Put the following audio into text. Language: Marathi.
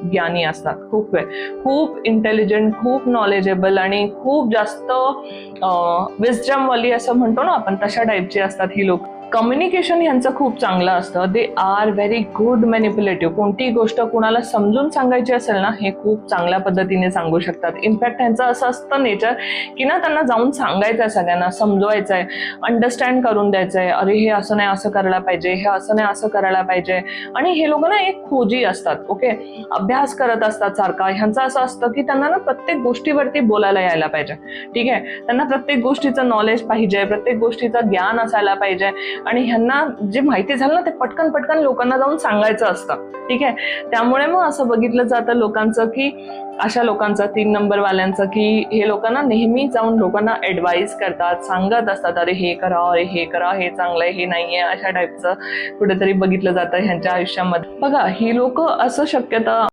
ज्ञानी असतात, खूप इंटेलिजंट, खूप नॉलेजेबल आणि खूप जास्त विस्डम वाली असं म्हणतो ना आपण, तशा टाईपची असतात ही लोक. कम्युनिकेशन यांचं खूप चांगलं असतं. They are very good manipulative. कोणतीही गोष्ट कुणाला समजून सांगायची असेल ना, हे खूप चांगल्या पद्धतीने सांगू शकतात. इनफॅक्ट त्यांचं असं असतं नेचर की ना, त्यांना जाऊन सांगायचं आहे, सगळ्यांना समजवायचं आहे, अंडरस्टँड करून द्यायचं आहे. अरे हे असं नाही असं करायला पाहिजे, हे असं नाही असं करायला पाहिजे. आणि हे लोक ना एक खोजी असतात, ओके, अभ्यास करत असतात सारखा. ह्यांचं असं असतं की त्यांना ना प्रत्येक गोष्टीवरती बोलायला यायला पाहिजे, ठीक आहे. त्यांना प्रत्येक गोष्टीचं नॉलेज पाहिजे, प्रत्येक गोष्टीचं ज्ञान असायला पाहिजे. आणि ह्यांना जे माहिती झालं ना, ते पटकन लोकांना जाऊन सांगायचं असतं, ठीक आहे. त्यामुळे मग असं बघितलं जातं लोकांचं की अशा लोकांचं, 3 नंबर वाल्यांचं, की हे लोकांना नेहमी जाऊन लोकांना ऍडवाइस करतात, सांगत असतात, अरे हे करा, अरे हे करा, हे चांगलंय, हे नाहीये, अशा टाईपचं कुठेतरी बघितलं जातं ह्यांच्या आयुष्यामध्ये. बघा, ही लोक असं शक्यता